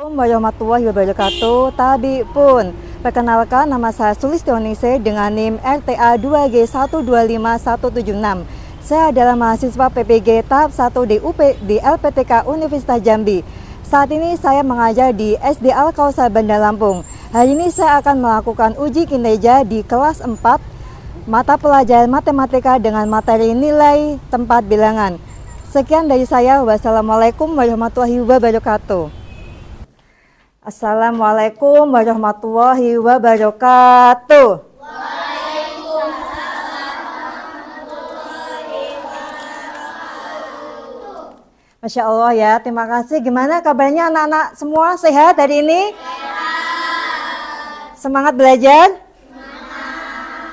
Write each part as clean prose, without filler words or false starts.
Warahmatullahi wabarakatuh. Tabi pun. Perkenalkan, nama saya Sulistionise dengan NIM RTA 2G125176. Saya adalah mahasiswa PPG tahap 1 DUP di LPTK Universitas Jambi. Saat ini saya mengajar di SD Al-Kausar Bandar Lampung. Hari ini saya akan melakukan uji kinerja di kelas 4 mata pelajaran matematika dengan materi nilai tempat bilangan. Sekian dari saya. Wassalamualaikum warahmatullahi wabarakatuh. Assalamualaikum warahmatullahi wabarakatuh. Masya Allah ya, terima kasih. Gimana kabarnya anak-anak semua, sehat hari ini? Semangat belajar?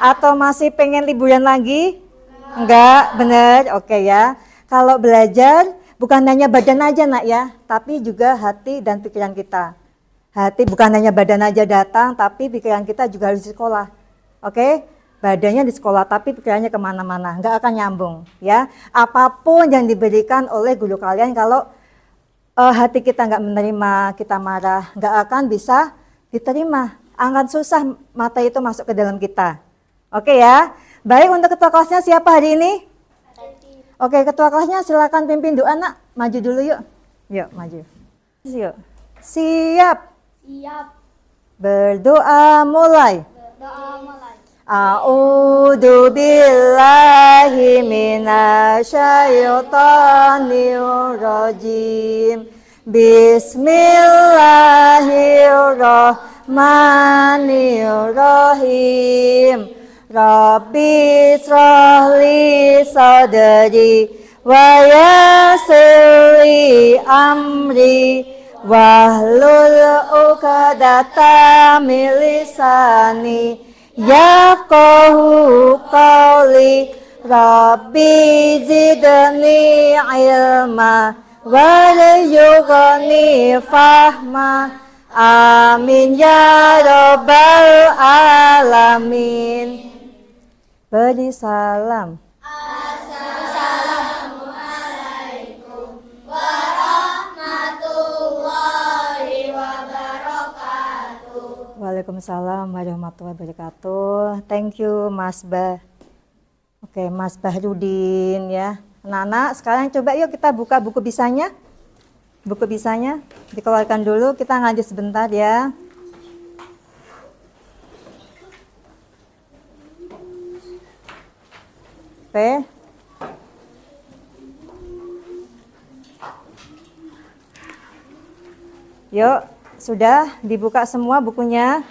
Atau masih pengen liburan lagi? Enggak, bener, oke ya. Kalau belajar bukan hanya badan aja nak ya, tapi juga hati dan pikiran kita. Hati bukan hanya badan aja datang, tapi pikiran kita juga harus di sekolah. Oke? Badannya di sekolah, tapi pikirannya kemana-mana. Nggak akan nyambung. Ya, apapun yang diberikan oleh guru kalian, kalau hati kita nggak menerima, kita marah, nggak akan bisa diterima. Akan susah mata itu masuk ke dalam kita. Oke ya? Baik, untuk ketua kelasnya siapa hari ini? Oke, ketua kelasnya silakan pimpin doa nak. Maju dulu yuk. Yuk, maju. Yuk. Siap. Siap. Berdoa mulai. Berdoa mulai. A'udzu billahi minasyaitonir rajim. Bismillahirrahmanirrahim. Rabbi shrah li sadri wa yassir li amri wahlul 'uqdatam min lisani yafqahu qawli. Rabbi zidni ilma warzuqni fahma. Amin ya rabbal alamin. Beri salam. Assalamualaikum warahmatullahi wabarakatuh. Waalaikumsalam warahmatullahi wabarakatuh. Thank you Mas Bah. Oke, Mas Bahrudin ya. Anak-anak sekarang coba yuk kita buka buku bisanya. Buku bisanya dikeluarkan dulu, kita ngaji sebentar ya. Oke. Yuk, sudah dibuka semua bukunya?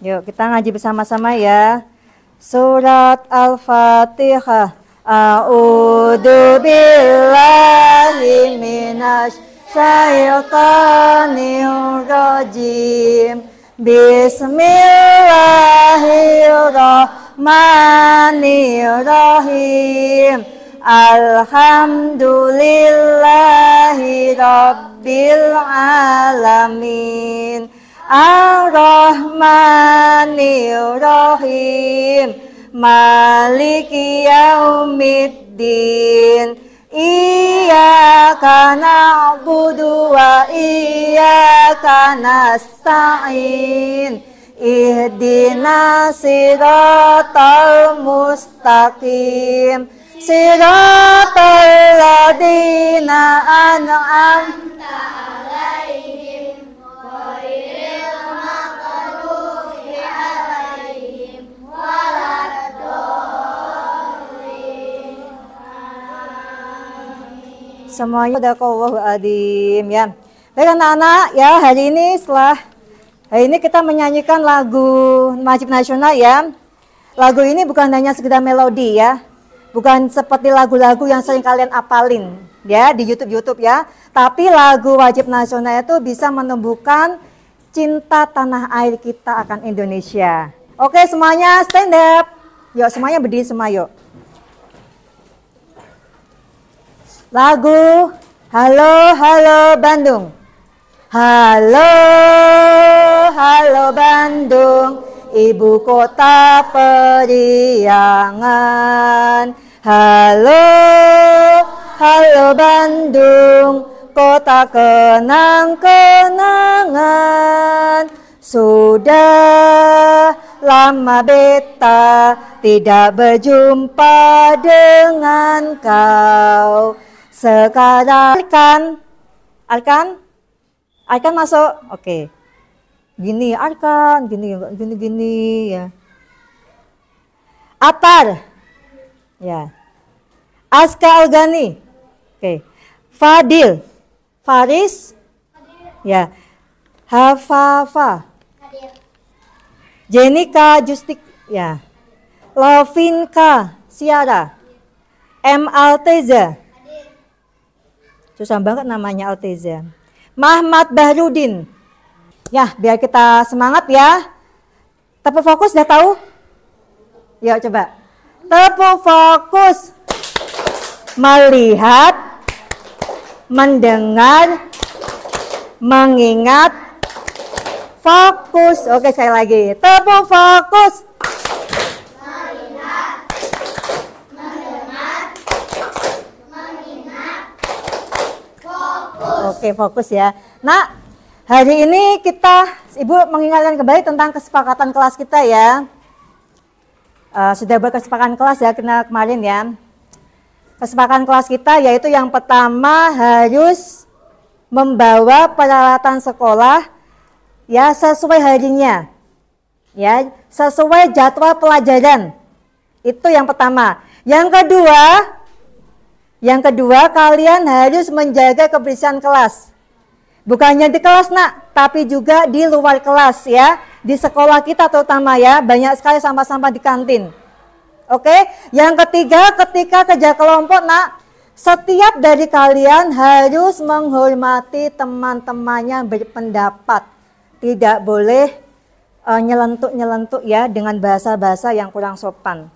Yuk, kita ngaji bersama-sama ya. Surat Al-Fatihah. A'udzu billahi minasy syaithanir rajim. Bismillahirrahmanirrahim. Alhamdulillahi rabbil alamin. Ar-Rahmanir-Rahim. Maliki yaumiddin. Iyyaka na'budu wa iyyaka nasta'in. Ihdinas siratal mustaqim. Siratal ladzina an'amta alaihim ghairil maghdubi alaihim waladdallin. Semuanya Sadaqallahu Adzim ya. Baik anak-anak ya, hari ini kita menyanyikan lagu wajib nasional ya. Lagu ini bukan hanya sekedar melodi ya. Bukan seperti lagu-lagu yang sering kalian apalin ya di YouTube ya. Tapi lagu wajib nasional itu bisa menumbuhkan cinta tanah air kita akan Indonesia. Oke, semuanya stand up. Yuk, semuanya berdiri semua yuk. Lagu Halo Halo Bandung. Halo Halo Bandung, ibu kota periangan. Halo Halo Bandung, kota kenang-kenangan. Sudah lama beta tidak berjumpa dengan kau. Sekarang Arkan masuk. Oke. Gini Arkan, gini ya. Atar. Ya. Aska Algani. Oke. Fadil. Faris. Ya. Hafafa. Jenika Justik. Ya. Lovinka Siara. M. Alteza. Susah banget namanya Alteza. Mahmad Bahrudin. Ya, biar kita semangat ya. Tepuk fokus, udah tahu? Yuk coba. Tepuk fokus. Melihat, mendengar, mengingat, fokus. Oke, sekali lagi. Tepuk fokus. Melihat, mendengar, mengingat, fokus. Oke, fokus ya. Nah, hari ini Ibu mengingatkan kembali tentang kesepakatan kelas kita ya. Sudah berkesepakatan kelas ya kemarin ya. Kesepakatan kelas kita yaitu yang pertama harus membawa peralatan sekolah ya sesuai harinya. Ya, sesuai jadwal pelajaran. Itu yang pertama. Yang kedua kalian harus menjaga kebersihan kelas. Bukannya di kelas nak, tapi juga di luar kelas ya. Di sekolah kita terutama ya, banyak sekali sampah-sampah di kantin. Oke, yang ketiga ketika kerja kelompok nak, setiap dari kalian harus menghormati teman-temannya berpendapat. Tidak boleh nyelentuk-nyelentuk ya dengan bahasa-bahasa yang kurang sopan.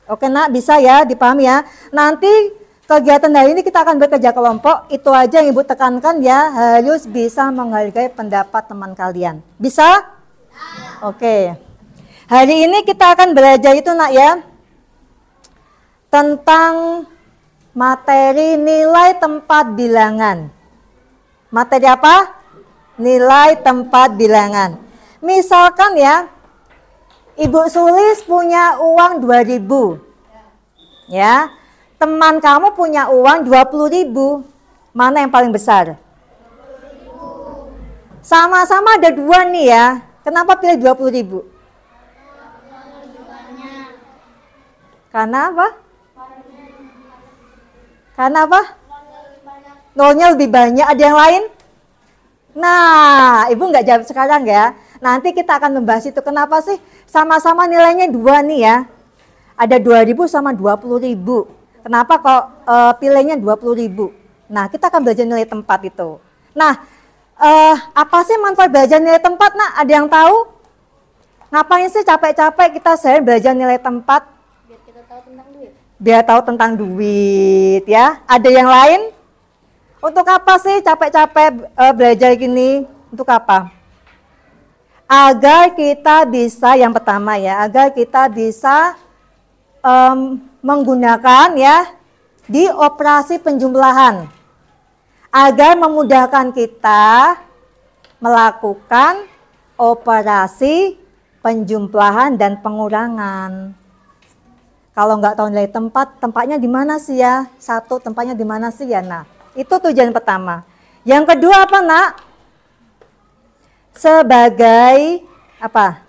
Oke nak, bisa ya, dipahami ya. Nanti kegiatan hari ini kita akan bekerja kelompok, itu aja yang Ibu tekankan ya, harus bisa menghargai pendapat teman kalian. Bisa? Oke. Hari ini kita akan belajar itu nak ya, tentang materi nilai tempat bilangan. Materi apa? Nilai tempat bilangan. Misalkan ya, Ibu Sulis punya uang 2.000. Ya. Teman kamu punya uang 20.000. Mana yang paling besar? Sama-sama ada dua nih ya. Kenapa pilih 20.000? Karena apa? Karena apa? Nolnya lebih banyak. Ada yang lain? Nah, Ibu nggak jawab sekarang ya. Nanti kita akan membahas itu. Kenapa sih sama-sama nilainya 2 nih ya? Ada 2.000 sama 20.000. Kenapa kok pilihnya 20.000? Nah, kita akan belajar nilai tempat itu. Nah, apa sih manfaat belajar nilai tempat? Nah, ada yang tahu? Ngapain sih capek-capek kita sehari belajar nilai tempat? Biar kita tahu tentang duit. Biar tahu tentang duit ya. Ada yang lain? Untuk apa sih capek-capek belajar gini? Untuk apa? Agar kita bisa, yang pertama ya, agar kita bisa menggunakan ya di operasi penjumlahan agar memudahkan kita melakukan operasi penjumlahan dan pengurangan. Kalau nggak tahu nilai tempat, tempatnya di mana sih ya? Satu, tempatnya di mana sih ya? Nah, itu tujuan pertama. Yang kedua apa nak? Sebagai apa?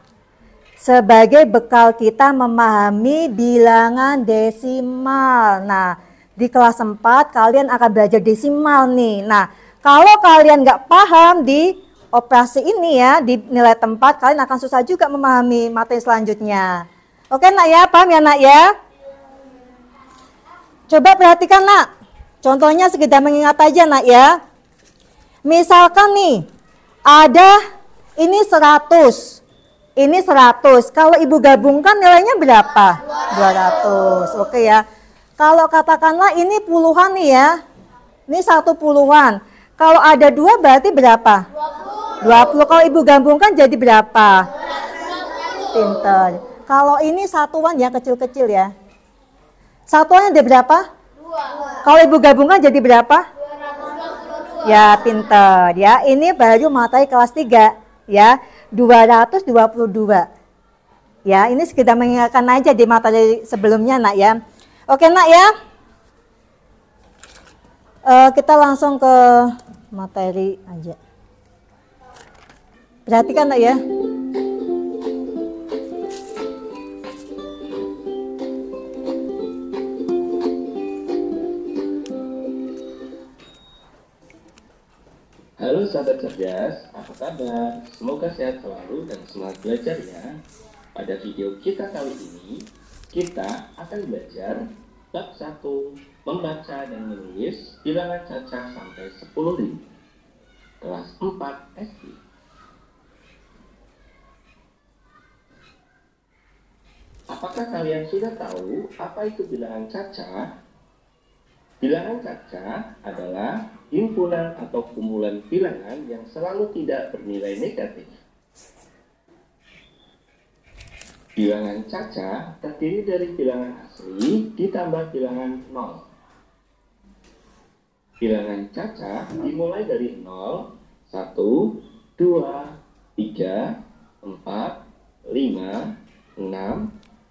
Sebagai bekal kita memahami bilangan desimal. Nah, di kelas 4 kalian akan belajar desimal nih. Nah, kalau kalian nggak paham di operasi ini ya, di nilai tempat, kalian akan susah juga memahami materi selanjutnya. Oke nak ya, paham ya nak ya? Coba perhatikan nak. Contohnya sekedar mengingat aja nak ya. Misalkan nih, ada ini 100. Ini 100, kalau Ibu gabungkan nilainya berapa? 200, oke ya. Kalau katakanlah ini puluhan nih ya, ini 1 puluhan. Kalau ada 2 berarti berapa? 20, kalau Ibu gabungkan jadi berapa? 200. Pinter. Kalau ini satuan ya, kecil-kecil ya. Satuannya ada berapa? 2. Kalau Ibu gabungkan jadi berapa? 222. Ya, pinter ya. Ini baru materi kelas 3 ya. 222. Ya, ini sekedar mengingatkan aja di materi sebelumnya, Nak ya. Oke, Nak ya. Kita langsung ke materi aja. Perhatikan, Nak ya. Halo sahabat cerdas, apa kabar? Semoga sehat selalu dan semangat belajar ya. Pada video kita kali ini, kita akan belajar bab 1, membaca dan menulis bilangan cacah sampai 10.000. Kelas 4 SD. Apakah kalian sudah tahu apa itu bilangan cacah? Bilangan cacah adalah himpunan atau kumpulan bilangan yang selalu tidak bernilai negatif. Bilangan cacah terdiri dari bilangan asli ditambah bilangan 0. Bilangan cacah dimulai dari 0, 1, 2, 3, 4, 5, 6,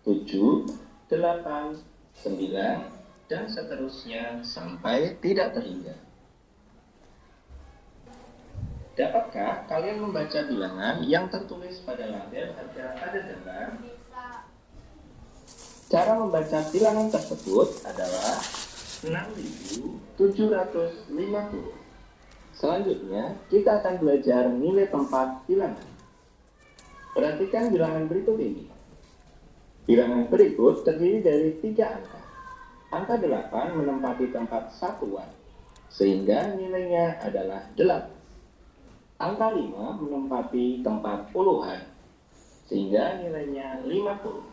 7, 8, 9, dan seterusnya sampai tidak terhingga. Dapatkah kalian membaca bilangan yang tertulis pada label agar ada gambar? Cara membaca bilangan tersebut adalah 6.750. Selanjutnya, kita akan belajar nilai tempat bilangan. Perhatikan bilangan berikut ini. Bilangan berikut terdiri dari 3 angka. Angka 8 menempati tempat satuan, sehingga nilainya adalah 8. Angka 5 menempati tempat puluhan, sehingga nilainya 50.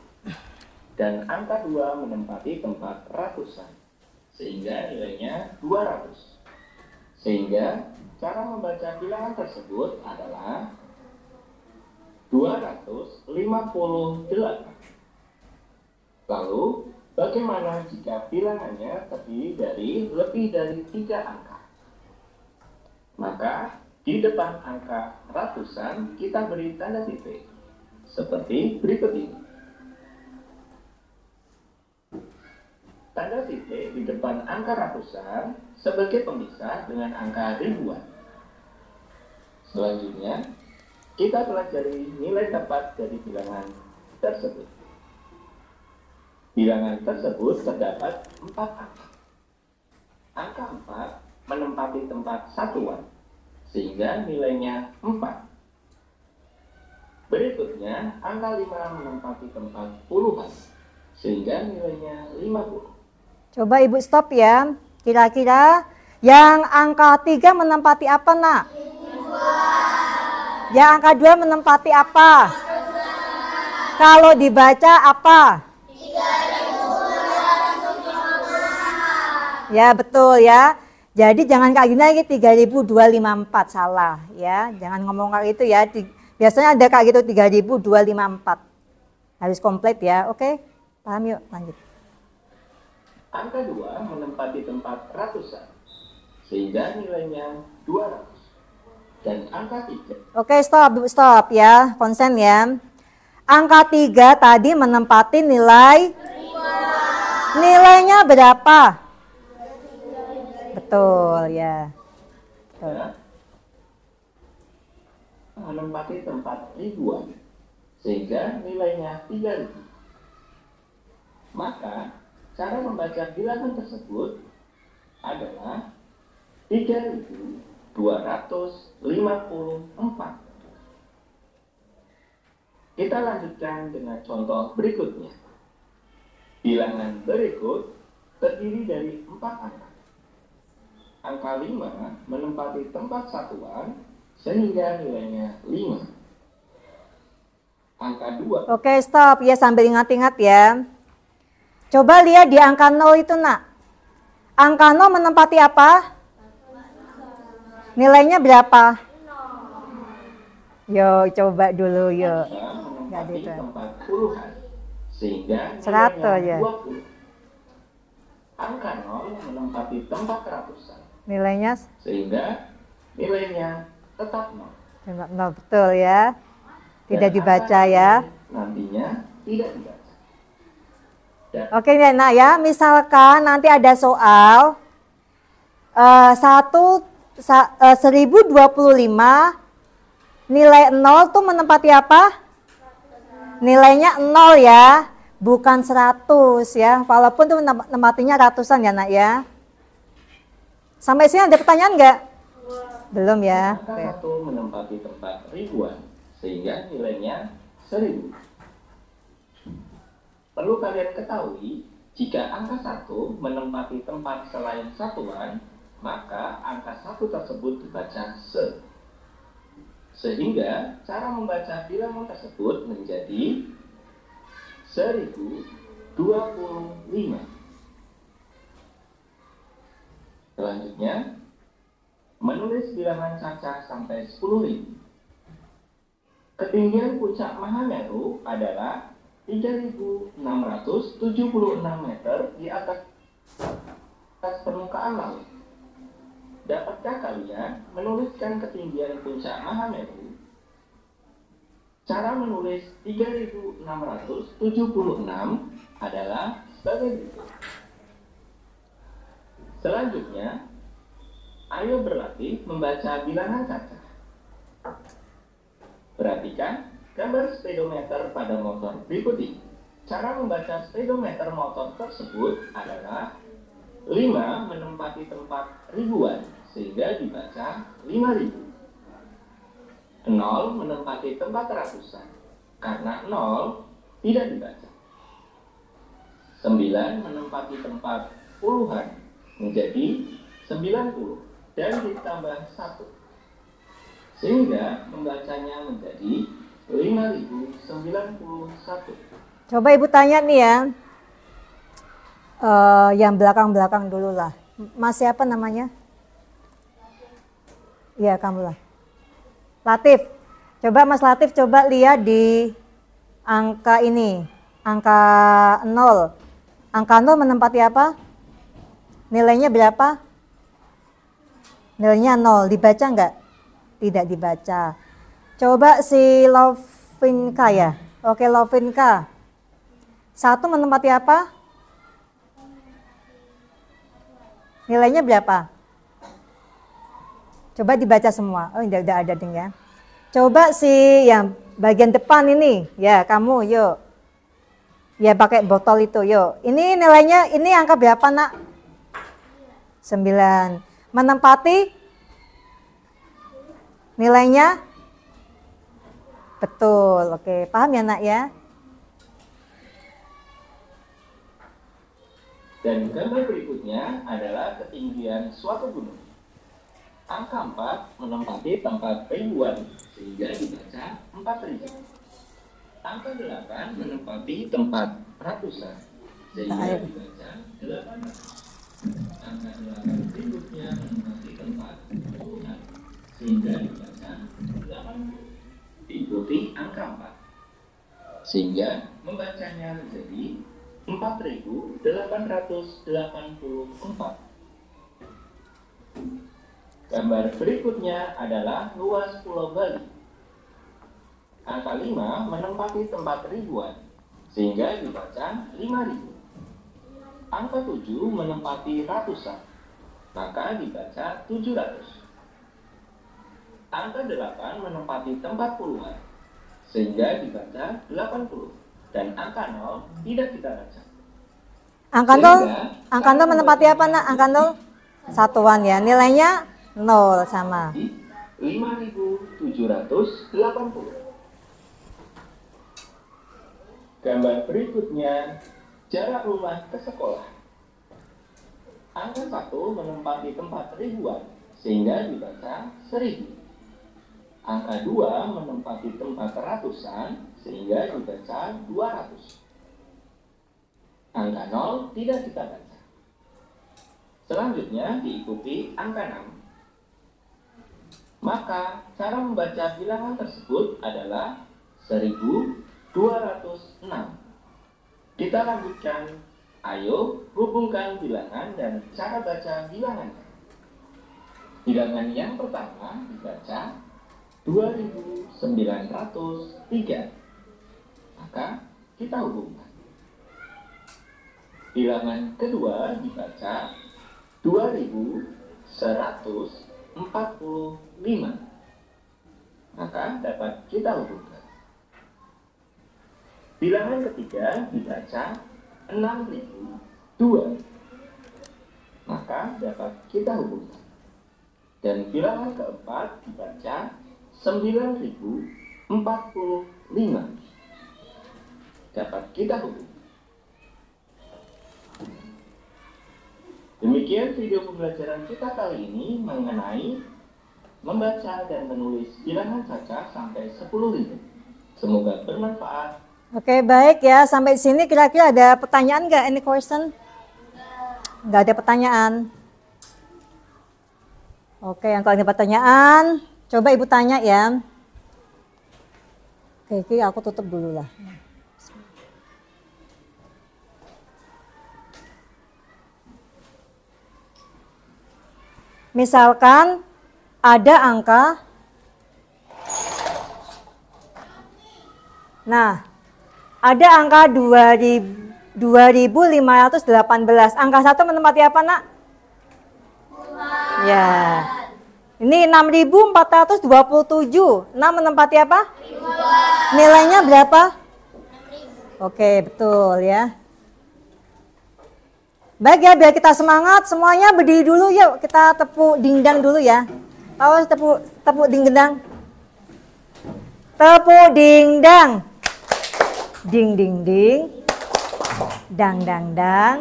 Dan angka 2 menempati tempat ratusan, sehingga nilainya 200. Sehingga cara membaca bilangan tersebut adalah 258. Lalu, bagaimana jika bilangannya terdiri dari lebih dari 3 angka? Maka, di depan angka ratusan, kita beri tanda titik. Seperti berikut ini. Tanda titik di depan angka ratusan sebagai pemisah dengan angka ribuan. Selanjutnya, kita pelajari nilai tepat dari bilangan tersebut. Bilangan tersebut terdapat 4 angka. Angka 4 menempati tempat satuan, sehingga nilainya 4. Berikutnya, angka 5 menempati tempat puluhan, sehingga nilainya 50. Coba Ibu stop ya. Kira-kira yang angka 3 menempati apa, Nak? Yang angka 2 menempati apa? Kalau dibaca apa? Ya, betul ya. Jadi jangan kayak gini lagi 3.254, salah ya. Jangan ngomong kayak gitu ya. Biasanya ada kayak gitu 3.254. Harus komplit ya. Oke, paham yuk, lanjut. Angka 2 menempati tempat ratusan, sehingga nilainya 200. Dan angka 3. Oke, stop ya. Konsen ya. Angka 3 tadi menempati nilai. Nilainya berapa? Betul ya. Betul. Ya, menempati tempat ribuan, sehingga nilainya 3.000. Maka, cara membaca bilangan tersebut adalah 3.254. Kita lanjutkan dengan contoh berikutnya. Bilangan berikut terdiri dari 4 angka. Angka 5 menempati tempat satuan, sehingga nilainya 5. Angka 2. Oke, stop ya, sambil ingat-ingat ya. Coba lihat di angka 0 itu, Nak. Angka 0 menempati apa? Nilainya berapa? Yo, coba dulu yuk. Menempati tempat puluhan, sehingga 100 nilainya ya. 20. Angka 0 menempati tempat ratusan, Nilainya sehingga nilainya tetap 0. nol, betul ya. Tidak Dan dibaca angka ya. nantinya tidak dibaca. Dan Oke nak ya, misalkan nanti ada soal 1025 nilai 0 tuh menempati apa? Nilainya 0 ya, bukan 100 ya. Walaupun tuh menempatinya ratusan ya nak ya. Sampai sini ada pertanyaan nggak? Belum ya. angka Oke. 1 menempati tempat ribuan sehingga nilainya 1000. Perlu kalian ketahui, jika angka 1 menempati tempat selain satuan, maka angka 1 tersebut dibaca se. Sehingga cara membaca bilangan tersebut menjadi 1025. Selanjutnya, menulis bilangan cacah sampai 10.000. Ketinggian puncak Mahameru adalah 3.676 meter di atas permukaan laut. Dapatkah kalian menuliskan ketinggian puncak Mahameru? Cara menulis 3.676 adalah sebagai berikut. Selanjutnya, ayo berlatih membaca bilangan cacah. Perhatikan gambar speedometer pada motor berikut ini. Cara membaca speedometer motor tersebut adalah 5 menempati tempat ribuan sehingga dibaca 5.000. 0 menempati tempat ratusan karena 0 tidak dibaca. 9 menempati tempat puluhan menjadi 90 dan ditambah 1 sehingga membacanya menjadi 5.091. Coba ibu tanya nih ya, yang belakang-belakang dulu lah. Mas siapa namanya? Iya kamu lah. Latif. Coba Mas Latif coba lihat di angka ini, angka 0. Angka 0 menempati apa? Nilainya berapa? Nilainya 0. Dibaca enggak? Tidak dibaca. Coba si Lovinka ya. Oke Lovinka. 1 menempati apa? Nilainya berapa? Coba dibaca semua. Oh, udah ada ding ya. Coba si yang bagian depan ini, ya kamu yuk. Ya pakai botol itu yuk. Ini nilainya, ini angka berapa nak? 9. Menempati nilainya? Betul. Oke, paham ya nak ya? Dan gambar berikutnya adalah ketinggian suatu gunung. Angka 4 menempati tempat ribuan sehingga dibaca 4.000. Angka 8 menempati tempat ratusan sehingga dibaca 800. Angka 8 berikutnya menempati tempat puluhan sehingga dibaca 80. Diikuti angka 4 sehingga membacanya menjadi 4.884. Gambar berikutnya adalah luas Pulau Bali. Angka 5 menempati tempat ribuan sehingga dibaca 5.000. Angka 7 menempati ratusan maka dibaca 700. Angka 8 menempati tempat puluhan sehingga dibaca 80 dan angka 0 tidak kita baca. Angka 0 menempati apa nak? Angka 0 satuan ya. Nilainya 0 sama. 5.780. Gambar berikutnya jarak rumah ke sekolah. Angka 1 menempati tempat ribuan sehingga dibaca 1.000. Angka 2 menempati tempat ratusan sehingga dibaca 200. Angka 0 tidak kita baca. Selanjutnya diikuti angka 6. Maka cara membaca bilangan tersebut adalah 1.206. Kita lanjutkan. Ayo hubungkan bilangan dan cara baca bilangannya. Bilangan yang pertama dibaca 2.903. Maka kita hubungkan. Bilangan kedua dibaca 2.145. Maka dapat kita hubungkan. Bilangan ketiga dibaca 6.002. Maka dapat kita hubungkan. Dan bilangan keempat dibaca 9.045. Dapat kita hubungi. Demikian video pembelajaran kita kali ini mengenai membaca dan menulis bilangan saja sampai 10.000. Semoga bermanfaat. Oke, baik ya. Sampai sini kira-kira ada pertanyaan nggak? Any question? Nggak ada pertanyaan. Oke, yang kalau ada pertanyaan, coba Ibu tanya ya. Oke, aku tutup dulu lah. Misalkan ada angka, nah ada angka 2.518. Angka 1 menempati apa, Nak? Ya. Ini 6.427. 6 menempati apa? Nilainya berapa? 6.000. Oke, betul ya. Baik ya, biar kita semangat, semuanya berdiri dulu yuk. Kita tepuk dingdang dulu ya. Tahu tepuk dingdang? Tepuk dingdang. Ding ding ding. Dang dang dang.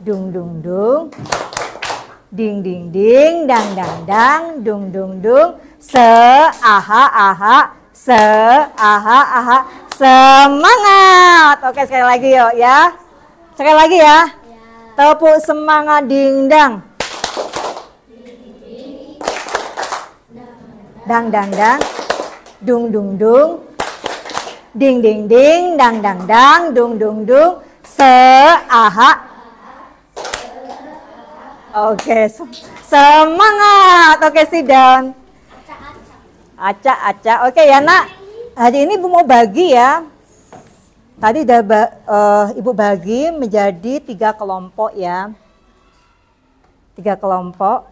Dung dung dung. Ding ding ding, dang dang dang, dung dung dung. Se-aha aha, se-aha aha. Semangat. Oke, sekali lagi yuk ya. Sekali lagi ya. Tepuk semangat dingdang. Dang dang dang. Dung dung dung. Ding ding ding, dang dang dang, dung dung dung. Se-aha. Oke, semangat. Oke, sit down. Acak-acak. Oke ya, Nak. Hari ini Ibu mau bagi ya. Tadi udah Ibu bagi menjadi 3 kelompok ya. 3 kelompok.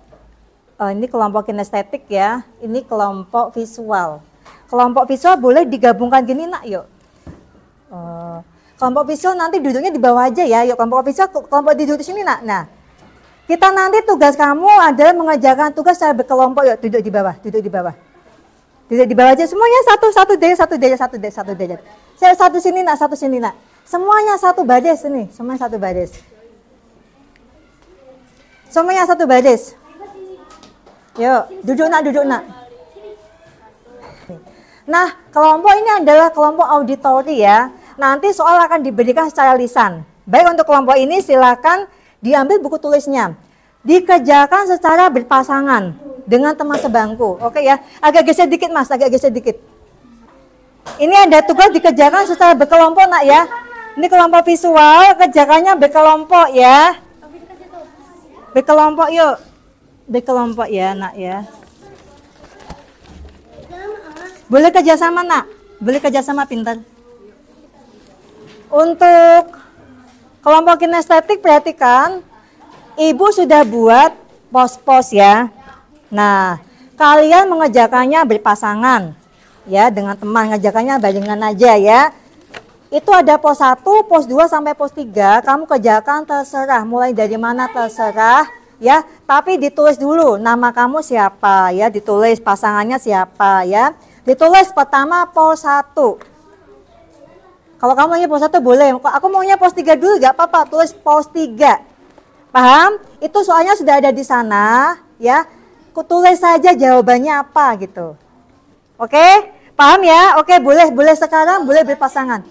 Ini kelompok kinestetik ya. Ini kelompok visual. Kelompok visual boleh digabungkan gini, Nak, yuk. Kelompok visual nanti duduknya di bawah aja ya. Yuk, kelompok visual, kelompok duduk di sini, Nak. Nah, kita nanti tugas kamu adalah mengerjakan tugas secara berkelompok. Yuk, duduk di bawah, duduk di bawah. Duduk di bawah aja semuanya satu derajat. Saya satu sini, Nak, satu sini, Nak. Semuanya satu baris ini, semuanya satu baris. Semuanya satu baris. Yuk, duduk, Nak, duduk, Nak. Nah, kelompok ini adalah kelompok auditori ya. Nanti soal akan diberikan secara lisan. Baik, untuk kelompok ini silakan diambil buku tulisnya. Dikerjakan secara berpasangan dengan teman sebangku. Oke ya, agak geser dikit Mas, agak geser dikit. Ini ada tugas dikerjakan secara berkelompok, Nak ya. Ini kelompok visual, kerjakannya berkelompok ya. Berkelompok yuk. Berkelompok ya, Nak ya. Boleh kerjasama, Nak. Boleh kerjasama, pintar. Untuk kelompok kinestetik, perhatikan. Ibu sudah buat pos-pos ya. Nah, kalian mengerjakannya berpasangan. Ya, dengan teman ngerjakannya barengan aja ya. Itu ada pos 1, pos 2 sampai pos 3. Kamu kerjakan terserah, mulai dari mana terserah ya. Tapi ditulis dulu nama kamu siapa ya, ditulis pasangannya siapa ya. Ditulis pertama pos 1. Kalau kamu maunya pos 1 boleh. Aku maunya pos 3 dulu gak apa-apa, tulis pos 3. Paham? Itu soalnya sudah ada di sana ya. Kutulis saja jawabannya apa gitu. Oke? Paham ya? Oke, boleh sekarang, boleh berpasangan.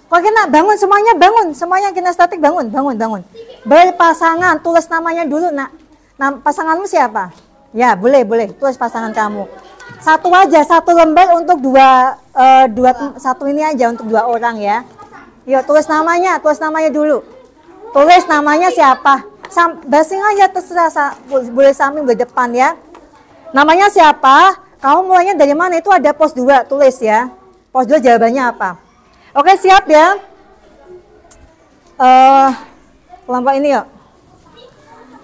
Oke, Nak, bangun semuanya, bangun. Semuanya kinestetik bangun. Berpasangan, tulis namanya dulu, Nak. Nah, pasanganmu siapa? Ya, boleh, tulis pasangan kamu. Satu aja, satu lembar untuk satu ini aja untuk 2 orang ya. Yuk, tulis namanya dulu. Tulis namanya siapa? Basing aja terserah, boleh samping, boleh depan ya. Namanya siapa? Kamu mulainya dari mana? Itu ada pos 2, tulis ya. Pos 2 jawabannya apa? Oke, siap ya. Kelompok ini yuk.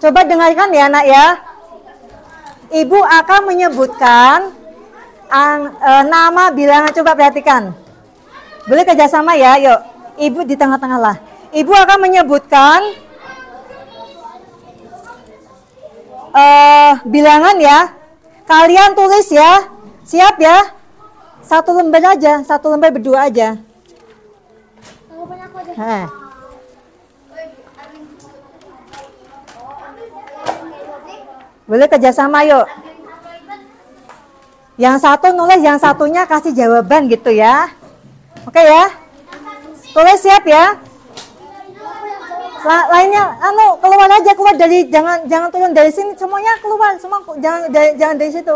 Coba dengarkan ya anak ya. Ibu akan menyebutkan nama bilangan, coba perhatikan. Boleh kerjasama ya, yuk. Ibu di tengah-tengah lah. Ibu akan menyebutkan bilangan ya. Kalian tulis ya. Siap ya? Satu lembar aja, satu lembar berdua aja. Boleh kerjasama yuk. Yang satu nulis, yang satunya kasih jawaban gitu ya. Oke ya. Tulis, siap ya. Lainnya keluar aja, keluar dari, jangan turun dari sini, semuanya keluar, semua jangan dari situ.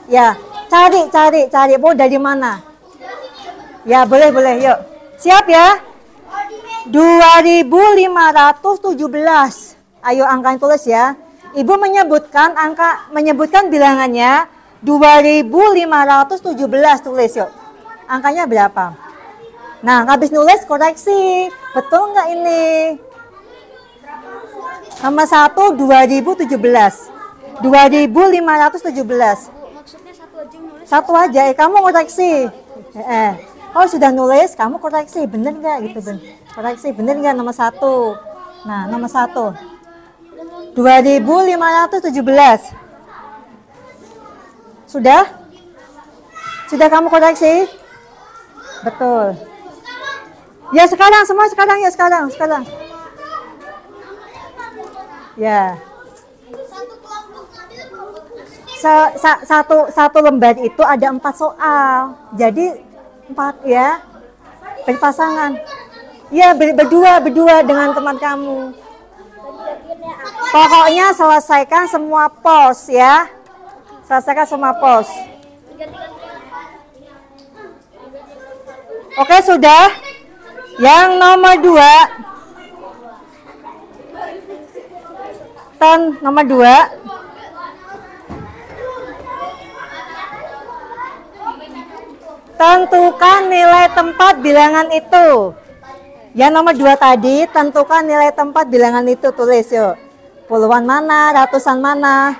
Ya, cari. Mau dari mana? Ya, boleh, yuk. Siap ya? 2517. Ayo angka tulis ya. Ibu menyebutkan bilangannya 2517, tulis yuk. Angkanya berapa? Nah, habis nulis koreksi. Betul nggak ini? Nomor 1 2017. 2517. Maksudnya satu aja nulis. Satu aja, kamu koreksi. Kalau sudah nulis, kamu koreksi, bener nggak gitu, koreksi, bener nggak nomor 1. Nah, nomor 1 2517. Sudah kamu koreksi? Betul. Ya sekarang, semua sekarang ya, sekarang. Ya. Satu lembar itu ada 4 soal. Jadi 4 ya. Berpasangan. Ya, berdua dengan teman kamu. Pokoknya selesaikan semua pos ya. Selesaikan semua pos. Oke, sudah. Yang nomor 2. Nomor 2. Tentukan nilai tempat bilangan itu. Yang nomor 2 tadi, tentukan nilai tempat bilangan itu, tulis yuk. Puluhan mana, ratusan mana.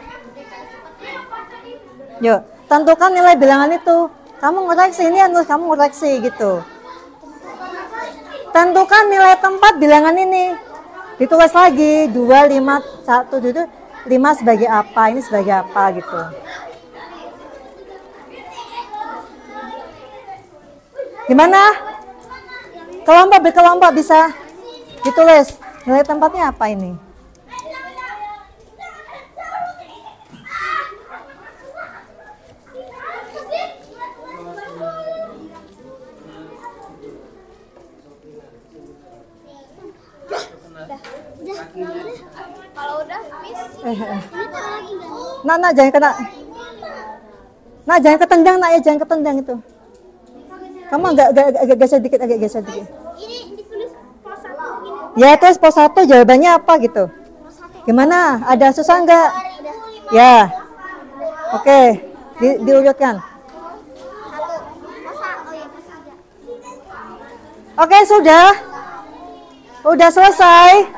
Yuk, tentukan nilai bilangan itu. Kamu ngoreksi, ini harus kamu ngoreksi gitu. Tentukan nilai tempat bilangan ini. Ditulis lagi, 2, 5, 1, 5 sebagai apa, ini sebagai apa gitu. Gimana? Berkelompok bisa ditulis. Nilai tempatnya apa ini? Kalau udah, Miss. Nak, jangan kena. Nak, jangan ketendang, nak ya, jangan ketendang itu. Kamu agak geser dikit, Ini ditulis pos 1 gini. Ya, terus pos 1 jawabannya apa gitu. Gimana? Ada susah enggak? Ya. Oke, diurutkan. Oke, sudah. Udah selesai.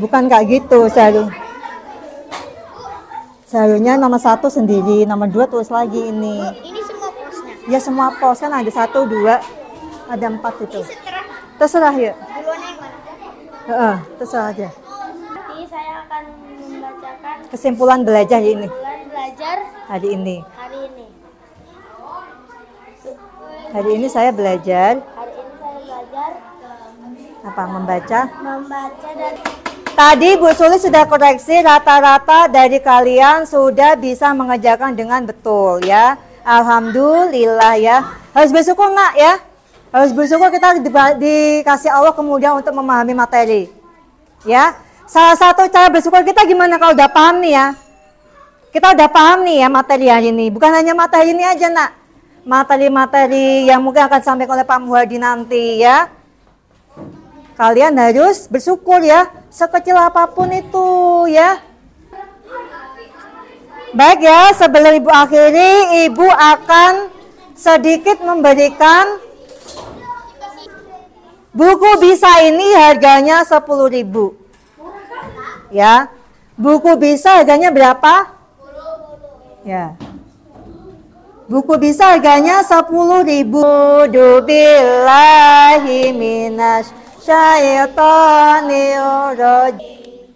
Bukan kayak gitu, seharusnya nomor 1 sendiri, nomor 2 tulis lagi ini. Ini semua posnya. Ya semua pos kan ada 1, 2, ada 4 itu. Terserah ya. Duluan yang mana? Terserah aja. Nanti saya akan membacakan Kesimpulan belajar ini. bulan belajar Hari ini. hari ini. Hari ini saya belajar Hari ini saya belajar apa? Membaca. dan Tadi Bu Suli sudah koreksi, rata-rata dari kalian sudah bisa mengerjakan dengan betul ya. Alhamdulillah ya. Harus bersyukur nak ya. Harus bersyukur kita dikasih Allah kemudian untuk memahami materi. Ya. Salah satu cara bersyukur kita gimana kalau udah paham nih ya. Kita udah paham nih ya materi hari ini. Bukan hanya materi ini aja nak. Materi-materi yang mungkin akan disampaikan oleh Pak Muhardi nanti ya. kalian harus bersyukur ya, sekecil apapun itu ya. Baik ya, sebelum Ibu akhiri, Ibu akan sedikit memberikan buku bisa ini harganya 10.000. Ya. Buku bisa harganya berapa? Ya. Buku bisa harganya 10.000. Dubillahi minas syaitonir rajim.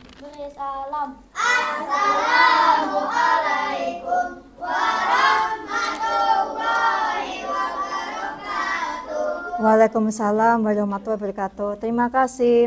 Salam. Assalamualaikum warahmatullahi wabarakatuh. Waalaikumsalam warahmatullahi wabarakatuh. Terima kasih.